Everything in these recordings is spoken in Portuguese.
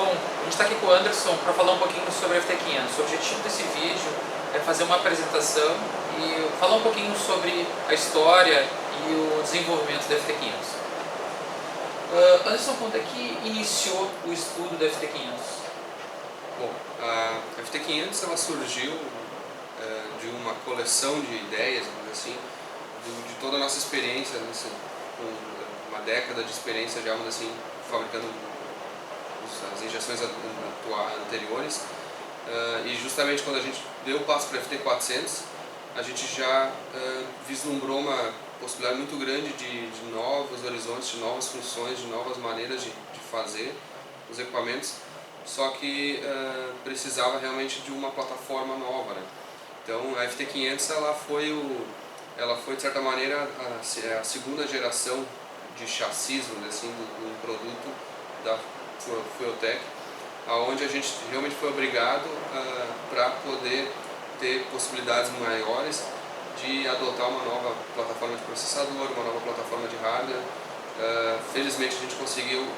Bom, a gente está aqui com o Anderson para falar um pouquinho sobre a FT500. O objetivo desse vídeo é fazer uma apresentação e falar um pouquinho sobre a história e o desenvolvimento da FT500. Anderson, quando é que iniciou o estudo da FT500? Bom, a FT500 ela surgiu de uma coleção de ideias, vamos dizer assim, de toda a nossa experiência, com uma década de experiência já, vamos dizer assim, fabricando as injeções anteriores, e justamente quando a gente deu o passo para a FT400, a gente já vislumbrou uma possibilidade muito grande de novos horizontes, de novas funções, de novas maneiras de fazer os equipamentos, só que precisava realmente de uma plataforma nova, né? Então a FT500 ela foi de certa maneira a segunda geração de chassis, vamos dizer assim, do produto da Fueltech, aonde a gente realmente foi obrigado para poder ter possibilidades maiores de adotar uma nova plataforma de processador, uma nova plataforma de hardware. Felizmente a gente conseguiu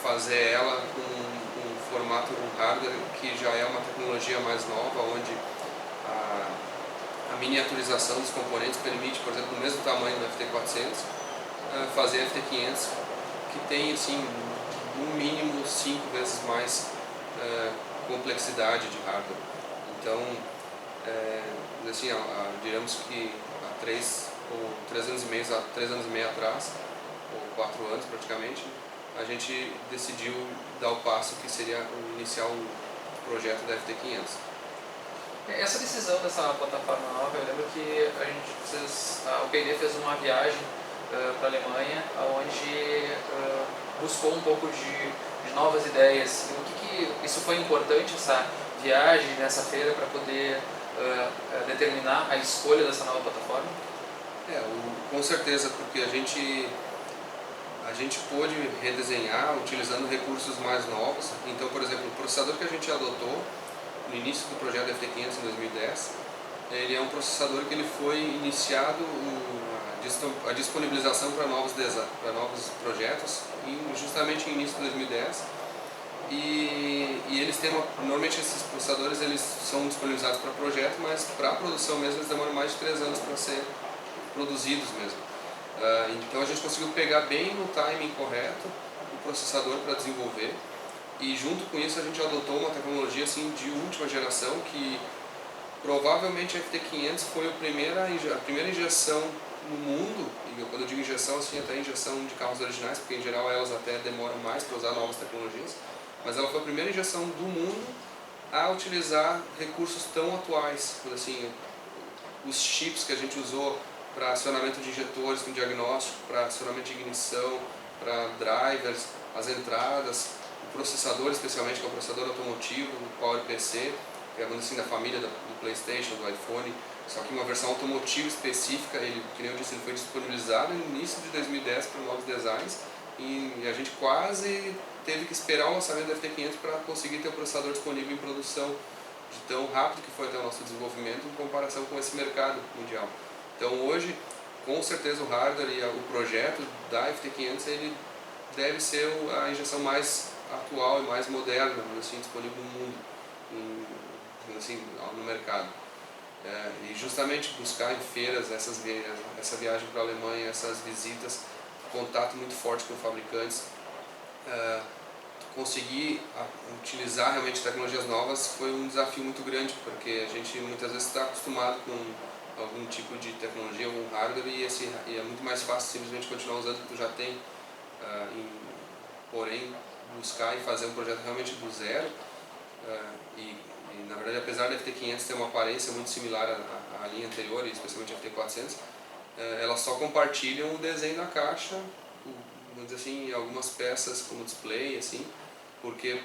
fazer ela com um formato de hardware que já é uma tecnologia mais nova, onde a miniaturização dos componentes permite, por exemplo, no mesmo tamanho da FT400, fazer a FT500, que tem assim, no mínimo 5 vezes mais complexidade de hardware. Então, assim, digamos que há 3 anos e meio atrás, ou 4 anos praticamente, a gente decidiu dar o passo que seria iniciar o projeto da FT500. Essa decisão dessa plataforma nova, eu lembro que a UPD fez uma viagem para a Alemanha, onde buscou um pouco de novas ideias. E o que isso foi importante, essa viagem nessa feira, para poder determinar a escolha dessa nova plataforma? Com certeza, porque a gente pôde redesenhar utilizando recursos mais novos. Então, por exemplo, o processador que a gente adotou no início do projeto da FT500 em 2010, ele é um processador que ele foi iniciado a disponibilização para novos projetos justamente no início de 2010. E eles têm normalmente esses processadores eles são disponibilizados para projeto, mas para a produção mesmo eles demoram mais de 3 anos para ser produzidos mesmo. Então a gente conseguiu pegar bem no timing correto o processador para desenvolver, e junto com isso a gente adotou uma tecnologia assim, de última geração, que provavelmente a FT500 foi a primeira injeção no mundo, e quando eu digo injeção, assim, até injeção de carros originais, porque em geral elas até demoram mais para usar novas tecnologias, mas ela foi a primeira injeção do mundo a utilizar recursos tão atuais, assim, os chips que a gente usou para acionamento de injetores com diagnóstico, para acionamento de ignição, para drivers, as entradas, o processador especialmente, que é o processador automotivo, o PowerPC, que é assim, da família do PlayStation, do iPhone, só que uma versão automotiva específica, que nem eu disse, ele foi disponibilizado no início de 2010 para novos designs, e a gente quase teve que esperar o lançamento da FT500 para conseguir ter o processador disponível em produção, de tão rápido que foi até o nosso desenvolvimento em comparação com esse mercado mundial. Então hoje, com certeza o hardware e o projeto da FT500 ele deve ser a injeção mais atual e mais moderna, assim, disponível no mundo, assim, no mercado. E justamente buscar em feiras essa viagem para a Alemanha, essas visitas, contato muito forte com fabricantes, conseguir utilizar realmente tecnologias novas foi um desafio muito grande, porque a gente muitas vezes está acostumado com algum tipo de tecnologia, algum hardware, e é muito mais fácil simplesmente continuar usando o que tu já tem, porém buscar e fazer um projeto realmente do zero, e na verdade, apesar da FT500 ter uma aparência muito similar à linha anterior, especialmente a FT400, elas só compartilham o desenho da caixa, vamos dizer assim, algumas peças como display, assim, porque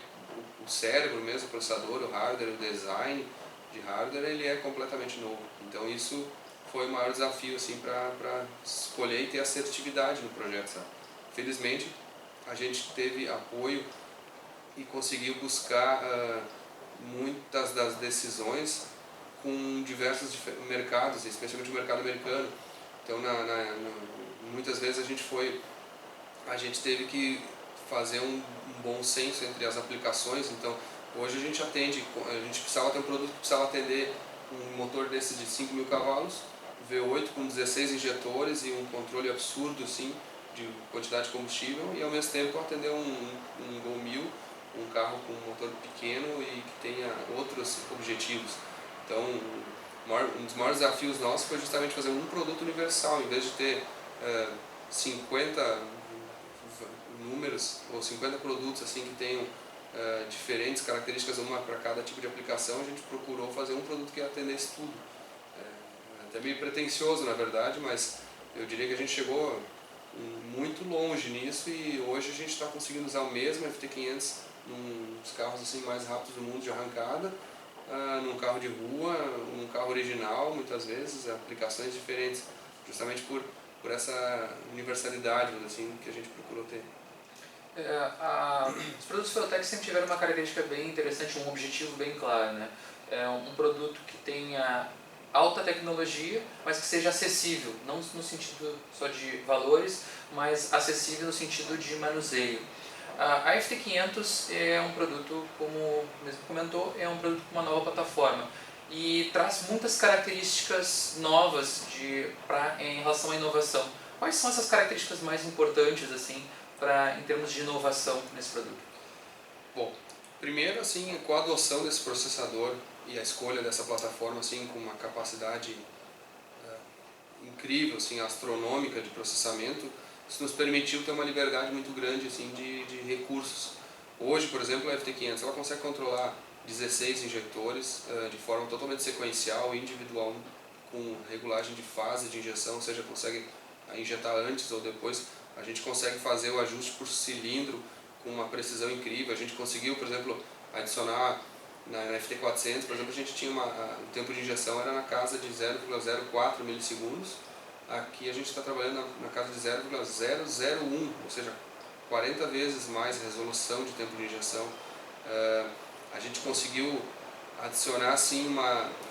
o cérebro mesmo, o processador, o hardware, o design de hardware, ele é completamente novo. Então isso foi o maior desafio assim, para escolher e ter assertividade no projeto, sabe? Felizmente, a gente teve apoio e conseguiu buscar muitas das decisões com diversos mercados, especialmente o mercado americano. Então, muitas vezes a gente teve que fazer um bom senso entre as aplicações. Então, hoje a gente precisava ter um produto que precisava atender um motor desse de 5.000 cavalos, V8 com 16 injetores e um controle absurdo assim, de quantidade de combustível, e ao mesmo tempo atender um Gol 1000, um carro com um motor pequeno e que tenha outros objetivos. Então, um dos maiores desafios nossos foi justamente fazer um produto universal, em vez de ter 50 números ou 50 produtos assim que tenham diferentes características, uma para cada tipo de aplicação. A gente procurou fazer um produto que atendesse tudo. Até meio pretensioso, na verdade, mas eu diria que a gente chegou muito longe nisso, e hoje a gente está conseguindo usar o mesmo FT500 nos carros assim mais rápidos do mundo de arrancada, num carro de rua, num carro original, muitas vezes, aplicações diferentes, justamente por essa universalidade assim, que a gente procurou ter. Os produtos Ferrotec sempre tiveram uma característica bem interessante, um objetivo bem claro, né? É um produto que tenha alta tecnologia, mas que seja acessível, não no sentido só de valores, mas acessível no sentido de manuseio. A FT500 é um produto, como mesmo comentou, é um produto com uma nova plataforma e traz muitas características novas em relação à inovação. Quais são essas características mais importantes assim, em termos de inovação nesse produto? Bom, primeiro assim, com a adoção desse processador e a escolha dessa plataforma assim, com uma capacidade incrível, assim, astronômica de processamento, isso nos permitiu ter uma liberdade muito grande assim, de recursos. Hoje, por exemplo, a FT500 ela consegue controlar 16 injetores de forma totalmente sequencial e individual, com regulagem de fase de injeção, ou seja, consegue injetar antes ou depois. A gente consegue fazer o ajuste por cilindro com uma precisão incrível. A gente conseguiu, por exemplo, adicionar na FT400, por exemplo, a gente tinha o tempo de injeção era na casa de 0,04 milissegundos. Aqui a gente está trabalhando na casa de 0,001, ou seja, 40 vezes mais resolução de tempo de injeção. A gente conseguiu adicionar assim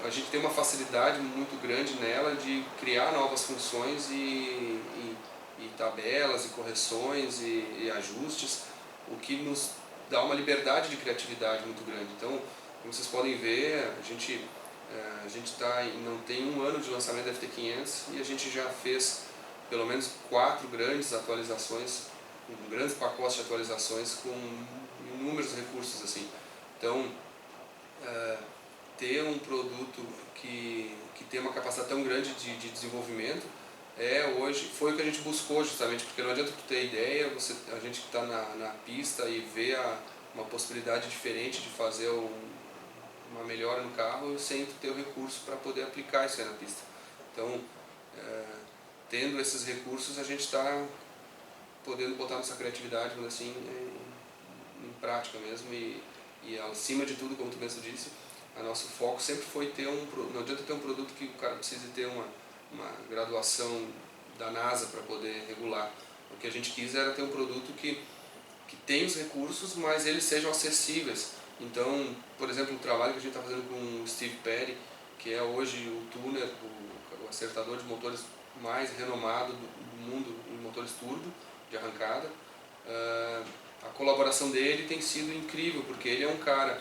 a gente tem uma facilidade muito grande nela de criar novas funções e tabelas e correções e ajustes, o que nos dá uma liberdade de criatividade muito grande. Então, como vocês podem ver, a gente não tem um ano de lançamento da FT500 e a gente já fez pelo menos 4 grandes atualizações, grandes pacotes de atualizações com inúmeros recursos assim. Então, ter um produto que tem uma capacidade tão grande de desenvolvimento hoje foi o que a gente buscou, justamente porque não adianta tu ter ideia, a gente que está na pista e vê uma possibilidade diferente de fazer uma melhora no carro sem tu ter o recurso para poder aplicar isso aí na pista. Então, tendo esses recursos, a gente está podendo botar nossa criatividade assim, em prática mesmo, e acima de tudo, como tu mesmo disse, o nosso foco sempre foi ter não adianta ter um produto que o cara precise ter uma graduação da NASA para poder regular. O que a gente quis era ter um produto que tem os recursos, mas eles sejam acessíveis. Então, por exemplo, o trabalho que a gente está fazendo com o Steve Perry, que é hoje o tuner, o acertador de motores mais renomado do mundo em motores turbo de arrancada, a colaboração dele tem sido incrível, porque ele é um cara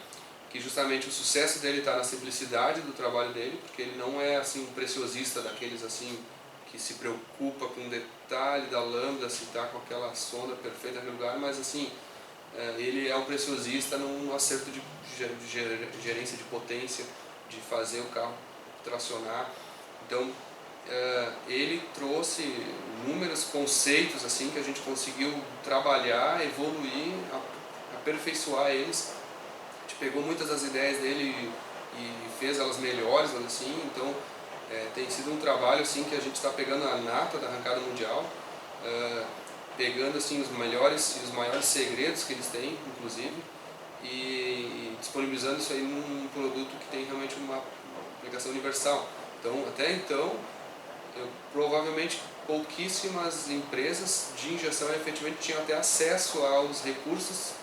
que justamente o sucesso dele está na simplicidade do trabalho dele, porque ele não é assim um preciosista daqueles assim que se preocupa com o detalhe da lâmpada, se está com aquela sonda perfeita naquele lugar, mas assim, ele é um preciosista num acerto de gerência de potência, de fazer o carro tracionar. Então, ele trouxe inúmeros conceitos assim que a gente conseguiu trabalhar, evoluir, aperfeiçoar eles. A gente pegou muitas das ideias dele e fez elas melhores, assim. Então, tem sido um trabalho assim que a gente está pegando a nata da arrancada mundial, pegando assim os melhores e os maiores segredos que eles têm, inclusive, e disponibilizando isso aí num produto que tem realmente uma aplicação universal. Então, até então, provavelmente pouquíssimas empresas de injeção efetivamente tinham até acesso aos recursos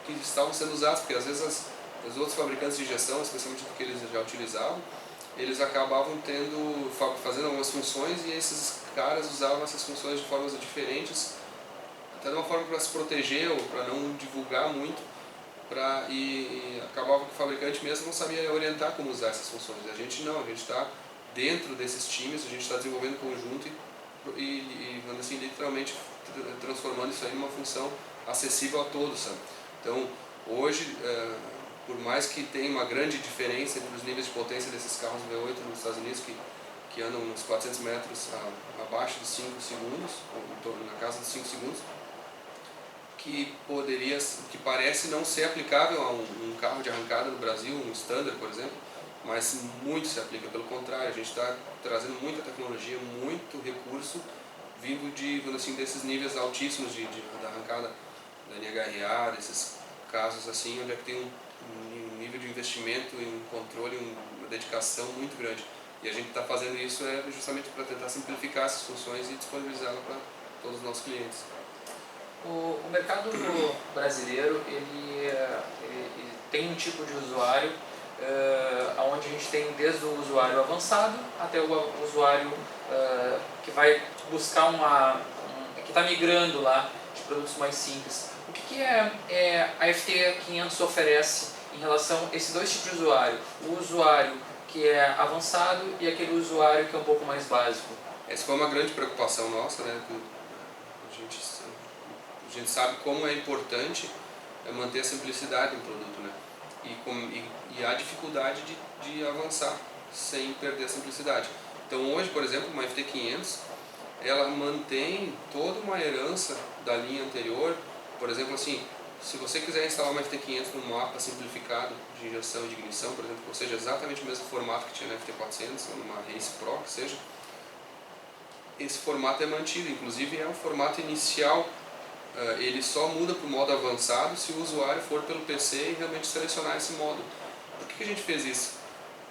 que estavam sendo usados, porque às vezes os outros fabricantes de injeção, especialmente do que eles já utilizavam, eles acabavam fazendo algumas funções, e esses caras usavam essas funções de formas diferentes, até de uma forma para se proteger ou para não divulgar muito, e acabava que o fabricante mesmo não sabia orientar como usar essas funções. A gente não, a gente está dentro desses times, a gente está desenvolvendo conjunto vamos assim, literalmente transformando isso aí numa função acessível a todos, sabe? Então, hoje, por mais que tenha uma grande diferença entre os níveis de potência desses carros V8 nos Estados Unidos, que andam uns 400 metros abaixo de 5 segundos, ou na casa de 5 segundos, que parece não ser aplicável a um carro de arrancada no Brasil, um Standard, por exemplo, mas muito se aplica. Pelo contrário, a gente está trazendo muita tecnologia, muito recurso vindo assim, desses níveis altíssimos da arrancada da NHRA, desses casos assim, onde é que tem um nível de investimento em controle, uma dedicação muito grande. E a gente está fazendo isso justamente para tentar simplificar essas funções e disponibilizá-la para todos os nossos clientes. O mercado brasileiro ele tem um tipo de usuário onde a gente tem desde o usuário avançado até o usuário que vai buscar que está migrando lá de produtos mais simples. O que a FT500 oferece em relação a esses dois tipos de usuário? O usuário que é avançado e aquele usuário que é um pouco mais básico. Essa foi uma grande preocupação nossa, né? A gente sabe como é importante manter a simplicidade do produto, né? E a dificuldade de avançar sem perder a simplicidade. Então hoje, por exemplo, uma FT500, ela mantém toda uma herança da linha anterior. Por exemplo, assim, se você quiser instalar uma FT500 num mapa simplificado de injeção e de ignição, por exemplo, ou seja, exatamente o mesmo formato que tinha na FT400, ou numa Race Pro, que seja, esse formato é mantido, inclusive é um formato inicial. Ele só muda para o modo avançado se o usuário for pelo PC e realmente selecionar esse modo. Por que a gente fez isso?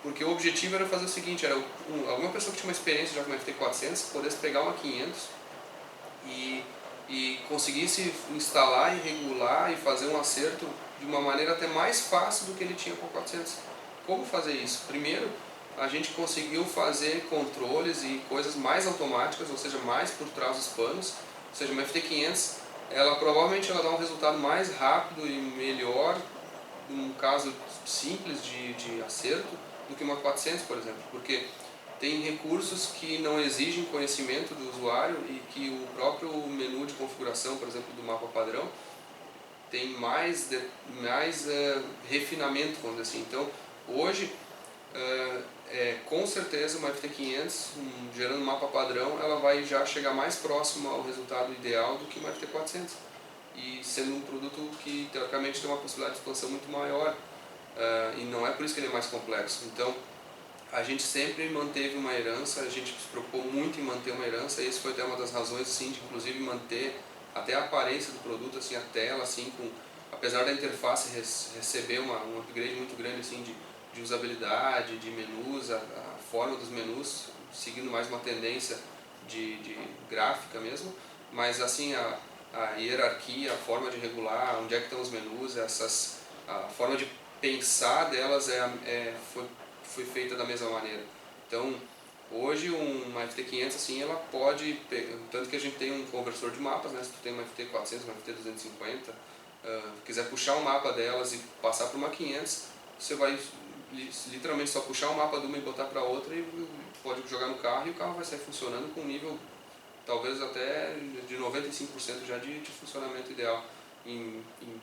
Porque o objetivo era fazer o seguinte, era alguma pessoa que tinha uma experiência já com uma FT400 pudesse pegar uma 500 e conseguisse instalar e regular e fazer um acerto de uma maneira até mais fácil do que ele tinha com a 400. Como fazer isso? Primeiro, a gente conseguiu fazer controles e coisas mais automáticas, ou seja, mais por trás dos panos. Ou seja, uma FT500 provavelmente ela dá um resultado mais rápido e melhor num caso simples de acerto do que uma 400, por exemplo, porque tem recursos que não exigem conhecimento do usuário e que o próprio menu de configuração, por exemplo, do mapa padrão, tem mais refinamento, vamos dizer assim. Então, hoje, com certeza, uma FT500, gerando um mapa padrão, ela vai já chegar mais próximo ao resultado ideal do que uma FT400. E sendo um produto que, teoricamente, tem uma possibilidade de expansão muito maior. E não é por isso que ele é mais complexo. Então, a gente sempre manteve uma herança, a gente se preocupou muito em manter uma herança, e isso foi até uma das razões, assim, de inclusive manter até a aparência do produto, assim, a tela, assim, apesar da interface receber um upgrade muito grande, assim, de usabilidade, de menus, a forma dos menus, seguindo mais uma tendência de gráfica mesmo, mas assim, a hierarquia, a forma de regular, onde é que estão os menus, a forma de pensar delas foi feita da mesma maneira. Então, hoje uma FT500 assim, ela pode, tanto que a gente tem um conversor de mapas, né? Se tu tem uma FT400, uma FT250, quiser puxar o mapa delas e passar para uma 500, você vai literalmente só puxar o mapa de uma e botar para outra e pode jogar no carro, e o carro vai sair funcionando com um nível talvez até de 95% já de funcionamento ideal.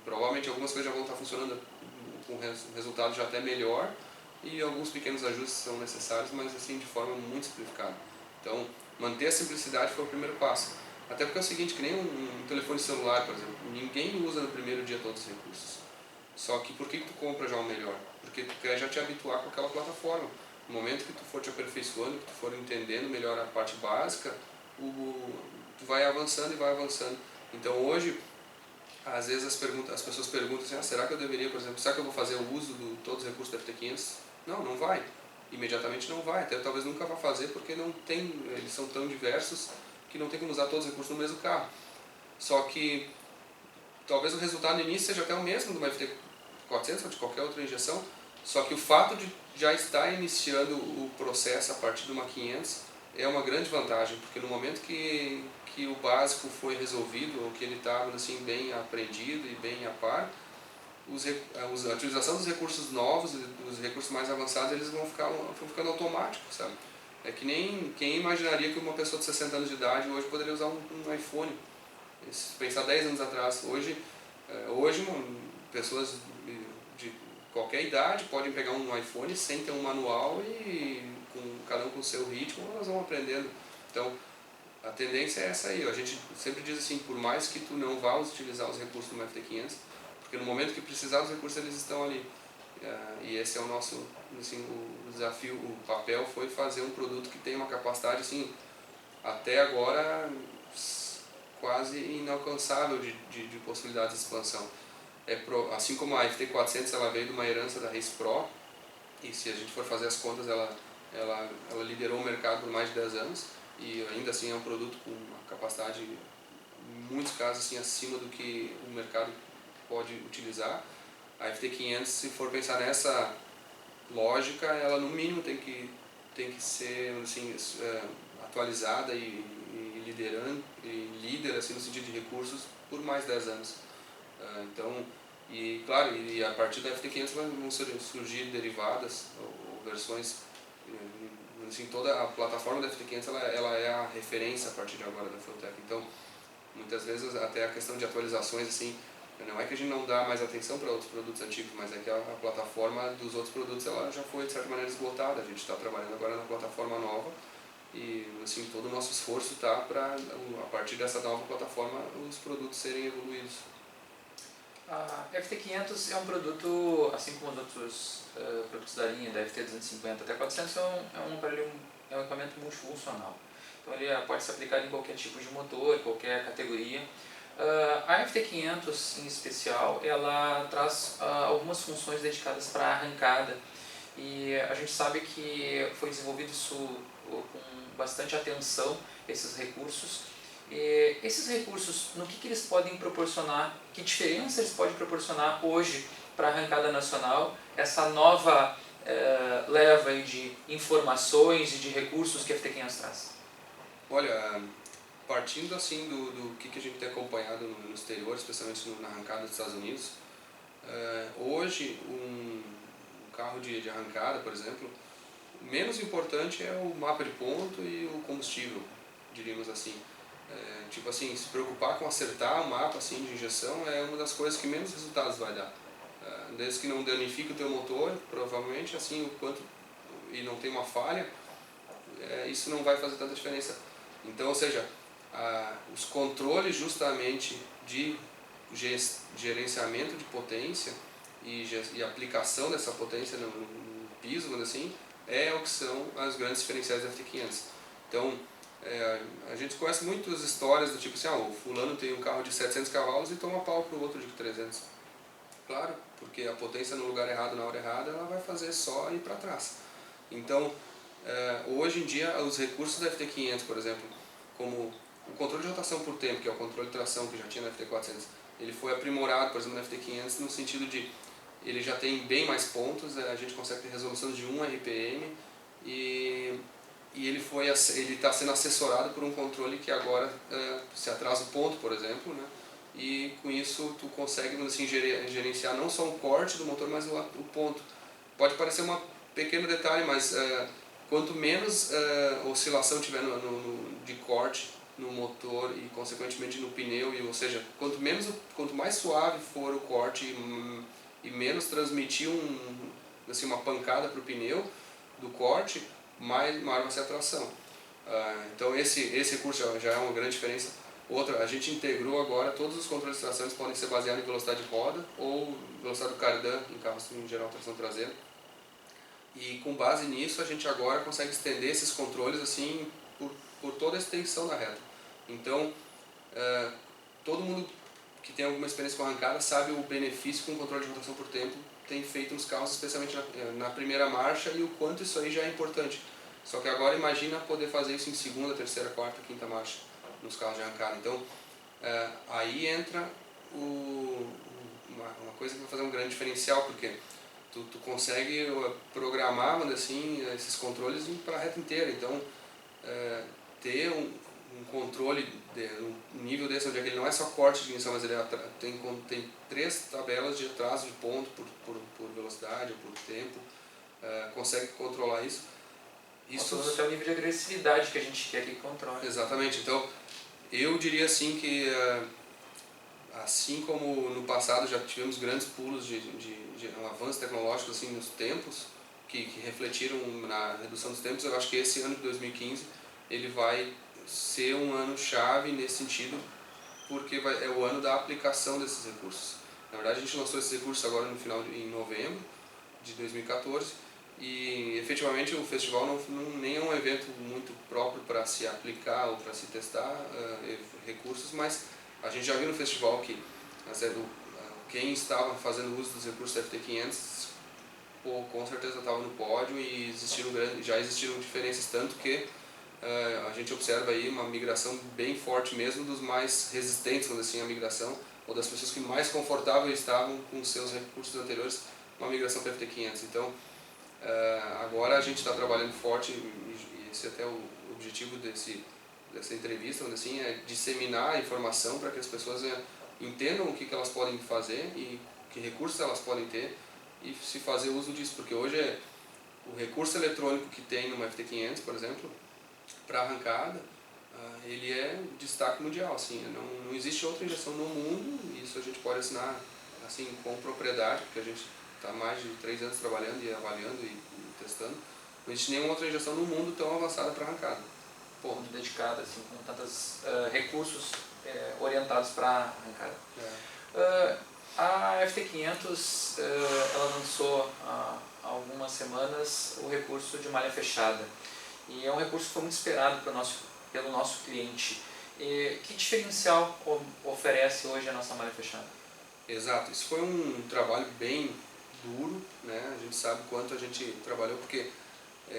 Provavelmente algumas coisas já vão estar funcionando com um resultado já até melhor, e alguns pequenos ajustes são necessários, mas assim de forma muito simplificada. Então, manter a simplicidade foi o primeiro passo. Até porque é o seguinte, que nem um telefone celular, por exemplo, ninguém usa no primeiro dia todos os recursos. Só que por que tu compra já o melhor? Porque tu quer já te habituar com aquela plataforma. No momento que tu for te aperfeiçoando, que tu for entendendo melhor a parte básica, tu vai avançando e vai avançando. Então hoje, às vezes as pessoas perguntam assim, será que eu deveria, por exemplo, será que eu vou fazer o uso de todos os recursos da FT500? Não vai. Imediatamente não vai. Até talvez nunca vá fazer, porque eles são tão diversos que não tem como usar todos os recursos no mesmo carro. Só que talvez o resultado no início seja até o mesmo de uma FT400 ou de qualquer outra injeção, só que o fato de já estar iniciando o processo a partir de uma 500 é uma grande vantagem, porque no momento que o básico foi resolvido, ou que ele estava assim, bem aprendido e bem a par, a utilização dos recursos novos, dos recursos mais avançados, eles vão ficando automáticos, sabe? É que nem quem imaginaria que uma pessoa de 60 anos de idade hoje poderia usar um iPhone. Se pensar 10 anos atrás, hoje pessoas de qualquer idade podem pegar um iPhone sem ter um manual e cada um com o seu ritmo, elas vão aprendendo. Então, a tendência é essa aí. A gente sempre diz assim, por mais que tu não vá utilizar os recursos do FT500, porque no momento que precisar dos recursos eles estão ali. E esse é o nosso, assim, o desafio, o papel foi fazer um produto que tem uma capacidade assim, até agora quase inalcançável de possibilidades de expansão. Assim como a FT400 ela veio de uma herança da Race Pro, e se a gente for fazer as contas ela liderou o mercado por mais de 10 anos, e ainda assim é um produto com uma capacidade, em muitos casos, assim, acima do que o mercado pode utilizar. A FT500, se for pensar nessa lógica, ela no mínimo tem que ser assim, atualizada e líder assim, no sentido de recursos por mais 10 anos. Então, e claro, e a partir da FT500 vão surgir derivadas ou versões, assim, toda a plataforma da FT500 ela é a referência a partir de agora da Fueltech. Então, muitas vezes até a questão de atualizações, assim, não é que a gente não dá mais atenção para outros produtos antigos, mas é que a plataforma dos outros produtos ela já foi de certa maneira esgotada. A gente está trabalhando agora na plataforma nova e assim, todo o nosso esforço está para, a partir dessa nova plataforma, os produtos serem evoluídos. A FT500 é um produto, assim como os outros produtos da linha, da FT250 até 400, é um equipamento multifuncional. Então ele pode ser aplicado em qualquer tipo de motor, qualquer categoria. A FT500 em especial, ela traz algumas funções dedicadas para a arrancada, e a gente sabe que foi desenvolvido isso com bastante atenção, esses recursos. E esses recursos, no que eles podem proporcionar, que diferença eles podem proporcionar hoje para a arrancada nacional, essa nova leva de informações e de recursos que a FT500 traz? Olha, partindo assim do que a gente tem acompanhado no exterior, especialmente na arrancada dos Estados Unidos, hoje um carro de arrancada, por exemplo, o menos importante é o mapa de ponto e o combustível, diríamos assim. Tipo assim, se preocupar com acertar o mapa assim, de injeção é uma das coisas que menos resultados vai dar. Desde que não danifique o teu motor, provavelmente, assim, o quanto e não tem uma falha, isso não vai fazer tanta diferença. Então, ou seja, os controles justamente de gerenciamento de potência e aplicação dessa potência no piso, assim, o que são as grandes diferenciais da FT500. Então, a gente conhece muitas histórias do tipo assim, o fulano tem um carro de 700 cavalos e toma pau pro outro de 300. Claro, porque a potência no lugar errado, na hora errada, ela vai fazer só ir para trás. Então, hoje em dia, os recursos da FT500, por exemplo, como o controle de rotação por tempo, que é o controle de tração que já tinha na FT400, ele foi aprimorado, por exemplo, na FT500 no sentido de ele já tem bem mais pontos, a gente consegue ter resolução de 1 RPM e ele está sendo assessorado por um controle que agora se atrasa o ponto, por exemplo, né? E com isso tu consegue assim, gerenciar não só o corte do motor, mas o ponto. Pode parecer um pequeno detalhe, mas quanto menos oscilação tiver de corte no motor e consequentemente no pneu, ou seja, quanto mais suave for o corte e menos transmitir assim, uma pancada para o pneu do corte, maior vai ser a tração. Então esse recurso já é uma grande diferença. Outra, a gente integrou agora, todos os controles de tração podem ser baseados em velocidade de roda ou velocidade do cardan em carros em geral tração traseira. E com base nisso a gente agora consegue estender esses controles assim por toda a extensão da reta. Então todo mundo que tem alguma experiência com arrancada sabe o benefício que um controle de rotação por tempo tem feito nos carros, especialmente na primeira marcha, e o quanto isso aí já é importante. Só que agora imagina poder fazer isso em segunda, terceira, quarta, quinta marcha nos carros de arrancada. Então aí entra uma coisa que vai fazer um grande diferencial, porque tu consegue programar assim, esses controles para a reta inteira. Então ter um controle, um nível desse, onde ele não é só corte de ignição, mas ele tem 3 tabelas de atraso de ponto por velocidade, por tempo, consegue controlar isso. Isso até o nível de agressividade que a gente quer que controle. Exatamente. Então, eu diria assim que, assim como no passado já tivemos grandes pulos de um avanço tecnológico assim, nos tempos, que refletiram na redução dos tempos, eu acho que esse ano de 2015 ele vai ser um ano chave nesse sentido, porque é o ano da aplicação desses recursos. Na verdade, a gente lançou esses recursos agora em novembro de 2014, e efetivamente o festival nem é um evento muito próprio para se aplicar ou para se testar recursos, mas a gente já viu no festival que quem estava fazendo uso dos recursos da FT500 com certeza estava no pódio, e já existiram diferenças, tanto que a gente observa aí uma migração bem forte mesmo dos mais resistentes, vamos dizer assim, à migração, ou das pessoas que mais confortáveis estavam com seus recursos anteriores, uma migração para FT500. Então, agora a gente está trabalhando forte, e esse é até o objetivo dessa entrevista, vamos dizer assim, é disseminar a informação para que as pessoas entendam o que elas podem fazer e que recursos elas podem ter, e se fazer uso disso, porque hoje o recurso eletrônico que tem numa FT500, por exemplo, para arrancada, ele é destaque mundial, assim, não existe outra injeção no mundo, e isso a gente pode assinar assim, com propriedade, porque a gente está mais de 3 anos trabalhando e avaliando e testando. Não existe nenhuma outra injeção no mundo tão avançada para arrancada. Ponto dedicado, assim, com tantos recursos orientados para arrancada. A FT500 ela lançou há algumas semanas o recurso de malha fechada, e é um recurso que foi muito esperado pelo nosso cliente. Que diferencial oferece hoje a nossa malha fechada? Exato, isso foi um trabalho bem duro, né? A gente sabe quanto a gente trabalhou, porque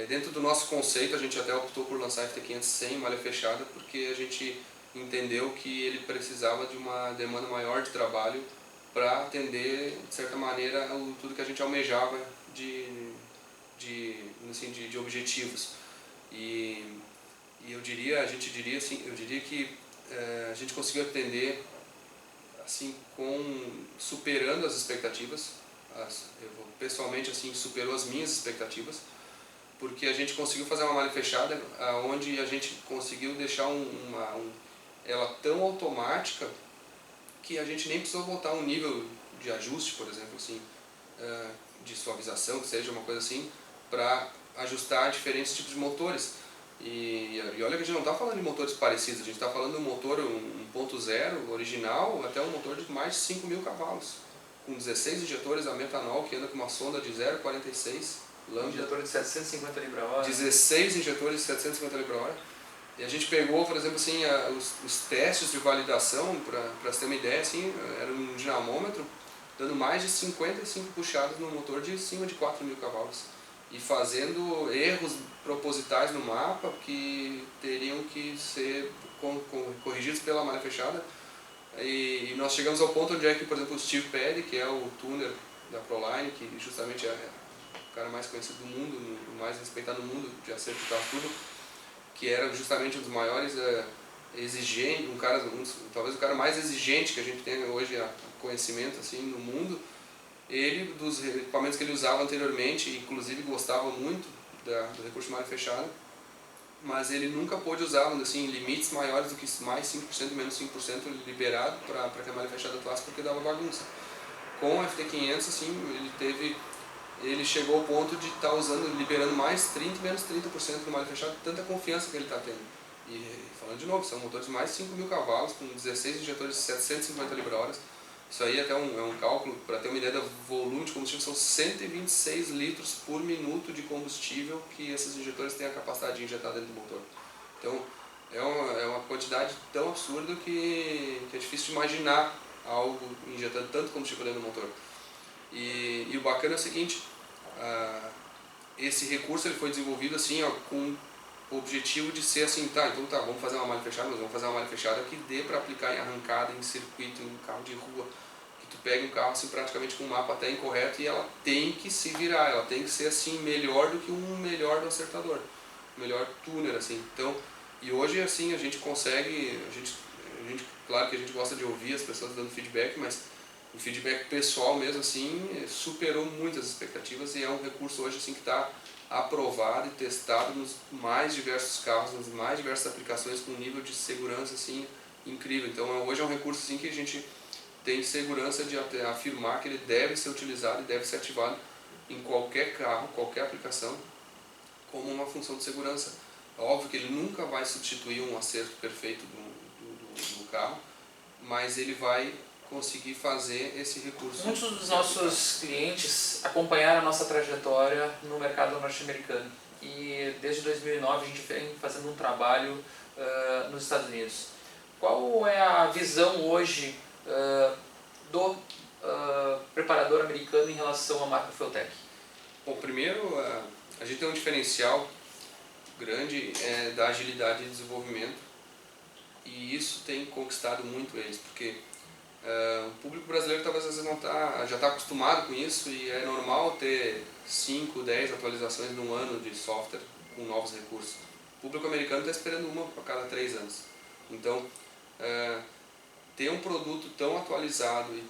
dentro do nosso conceito a gente até optou por lançar a FT500 sem malha fechada, porque a gente entendeu que ele precisava de uma demanda maior de trabalho para atender, de certa maneira, tudo que a gente almejava de objetivos. E eu diria que a gente conseguiu atender assim, superando as expectativas. Pessoalmente, assim, superou as minhas expectativas, porque a gente conseguiu fazer uma malha fechada onde a gente conseguiu deixar ela tão automática que a gente nem precisou botar um nível de ajuste, por exemplo, assim, de suavização, que seja uma coisa assim, para ajustar diferentes tipos de motores. E olha que a gente não está falando de motores parecidos, a gente está falando de um motor 1.0 original até um motor de mais de 5.000 cavalos, com 16 injetores a metanol, que anda com uma sonda de 0,46 lambda. Injetor de 750 libra-hora. 16 injetores de 750 libra-hora. E a gente pegou, por exemplo, assim, os testes de validação, para você ter uma ideia, assim, era um dinamômetro dando mais de 55 puxadas no motor de cima de 4.000 cavalos. E fazendo erros propositais no mapa que teriam que ser corrigidos pela malha fechada. E nós chegamos ao ponto onde é que, por exemplo, o Steve Perry, que é o tuner da Proline, que justamente é o cara mais conhecido do mundo, o mais respeitado no mundo de acerto de carro turbo, que era justamente um dos maiores exigentes, talvez o cara mais exigente que a gente tem hoje a conhecimento assim, no mundo. Ele, dos equipamentos que ele usava anteriormente, inclusive gostava muito do recurso de malha fechada, mas ele nunca pôde usar, assim, limites maiores do que mais 5%, menos 5% liberado para que a malha fechada atuasse, porque dava bagunça. Com o FT500, assim, ele chegou ao ponto de estar liberando mais 30, menos 30% do malha fechada, tanta confiança que ele está tendo. E falando de novo, são motores de mais de 5.000 cavalos, com 16 injetores de 750 libra-hora. Isso aí até é um cálculo, para ter uma ideia do volume de combustível, são 126 litros por minuto de combustível que esses injetores têm a capacidade de injetar dentro do motor. Então, é uma quantidade tão absurda que é difícil de imaginar algo injetando tanto combustível dentro do motor. E o bacana é o seguinte, esse recurso ele foi desenvolvido assim, com o objetivo de ser assim, vamos fazer uma malha fechada, mas vamos fazer uma malha fechada que dê para aplicar em arrancada, em circuito, em carro de rua, que tu pega um carro assim, praticamente com um mapa até incorreto, e ela tem que se virar, ela tem que ser assim melhor do que um melhor do acertador. melhor tuner, assim. Então, e hoje, assim, a gente consegue, claro que a gente gosta de ouvir as pessoas dando feedback, mas o feedback pessoal mesmo, assim, superou muitas expectativas e é um recurso hoje, assim, que está aprovado e testado nos mais diversos carros, nas mais diversas aplicações com um nível de segurança, assim, incrível. Então, hoje é um recurso, assim, que a gente tem segurança de afirmar que ele deve ser utilizado e deve ser ativado em qualquer carro, qualquer aplicação, como uma função de segurança. É óbvio que ele nunca vai substituir um acerto perfeito do carro, mas ele vai conseguir fazer esse recurso. Muitos dos nossos clientes acompanharam a nossa trajetória no mercado norte-americano e desde 2009 a gente vem fazendo um trabalho nos Estados Unidos. Qual é a visão hoje do preparador americano em relação à marca Fueltech? Bom, primeiro, a gente tem um diferencial grande da agilidade de desenvolvimento e isso tem conquistado muito eles, porque o público brasileiro talvez às vezes já está acostumado com isso e é normal ter 5, 10 atualizações num ano de software com novos recursos. O público americano está esperando uma a cada 3 anos. Então, ter um produto tão atualizado e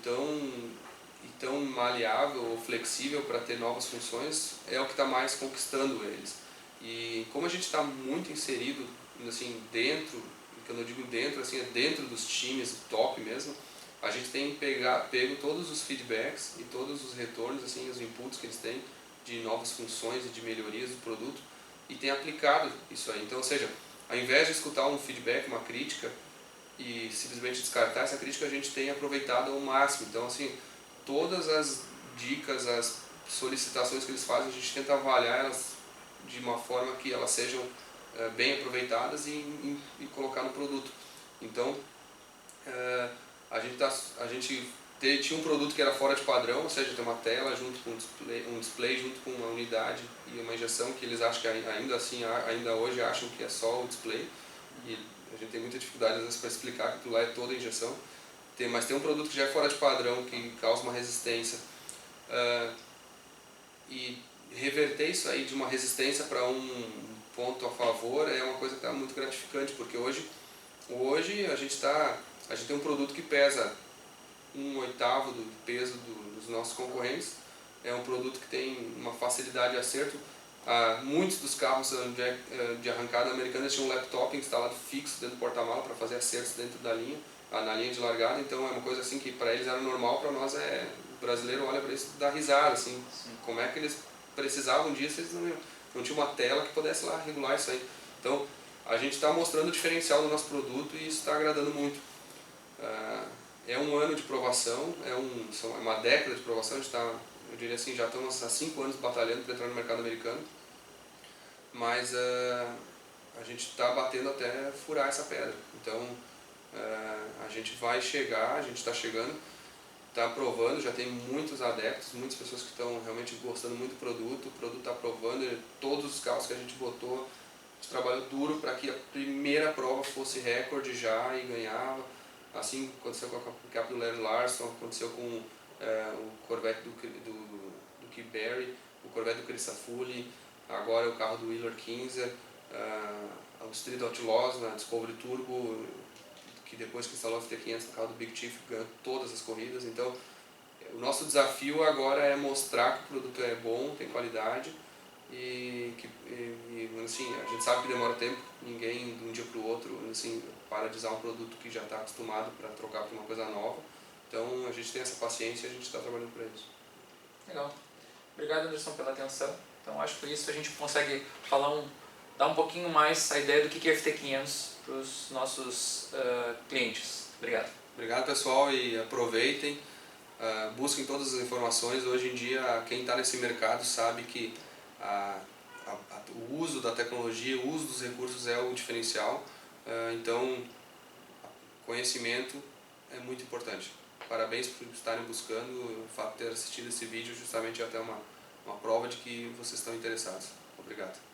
tão maleável ou flexível para ter novas funções é o que está mais conquistando eles. E como a gente está muito inserido assim, dentro, quando eu digo dentro, assim, é dentro dos times top mesmo, a gente tem pego todos os feedbacks e todos os retornos, assim, os inputs que eles têm de novas funções e de melhorias do produto e tem aplicado isso aí. Então, ou seja, ao invés de escutar um feedback, uma crítica e simplesmente descartar essa crítica, a gente tem aproveitado ao máximo. Então, assim, todas as dicas, as solicitações que eles fazem, a gente tenta avaliar elas de uma forma que elas sejam bem aproveitadas e colocar no produto. Então, a gente tinha um produto que era fora de padrão, ou seja, tem uma tela junto com um display junto com uma unidade e uma injeção que eles acham que ainda hoje acham que é só o display e a gente tem muita dificuldade às vezes para explicar que aquilo lá é toda a injeção. Mas tem um produto que já é fora de padrão, que causa uma resistência e reverter isso aí de uma resistência para um ponto a favor é uma coisa que está muito gratificante, porque hoje a gente tem um produto que pesa 1/8 do peso dos nossos concorrentes, é um produto que tem uma facilidade de acerto. Muitos dos carros de arrancada americanas tinham um laptop instalado fixo dentro do porta-mala para fazer acertos dentro da linha, na linha de largada, então é uma coisa assim que para eles era normal, para nós o brasileiro olha para isso e dá risada, assim, como é que eles precisavam disso, eles não tinham uma tela que pudesse lá regular isso aí. Então, a gente está mostrando o diferencial do nosso produto e isso está agradando muito. É um ano de provação, é uma década de provação, a gente eu diria assim, já estamos há 5 anos batalhando para entrar no mercado americano, mas a gente está batendo até furar essa pedra. Então, a gente vai chegar, a gente está chegando, está aprovando, já tem muitos adeptos, muitas pessoas que estão realmente gostando muito do produto, o produto está aprovando, todos os carros que a gente botou, a gente trabalhou duro para que a primeira prova fosse recorde já e ganhava. Assim aconteceu com a picape do Larry Larson, aconteceu com o Corvette do Keith Barry, o Corvette do Chris Afulli, agora é o carro do Wheeler Kinzer, o Street Outlaws na Discovery Turbo, que depois que instalou a FT500 no carro do Big Chief ganhou todas as corridas. Então, o nosso desafio agora é mostrar que o produto é bom, tem qualidade e assim, a gente sabe que demora tempo, ninguém de um dia para o outro assim, para de usar um produto que já está acostumado para trocar por uma coisa nova. Então a gente tem essa paciência e a gente está trabalhando para isso. Legal. Obrigado, Anderson, pela atenção. Então acho que com isso a gente consegue dar um pouquinho mais a ideia do que é FT500 para os nossos clientes. Obrigado. Obrigado, pessoal, e aproveitem. Busquem todas as informações. Hoje em dia, quem está nesse mercado sabe que o uso da tecnologia, o uso dos recursos é o diferencial. Então, conhecimento é muito importante. Parabéns por estarem buscando. O fato de ter assistido esse vídeo justamente é até uma prova de que vocês estão interessados. Obrigado.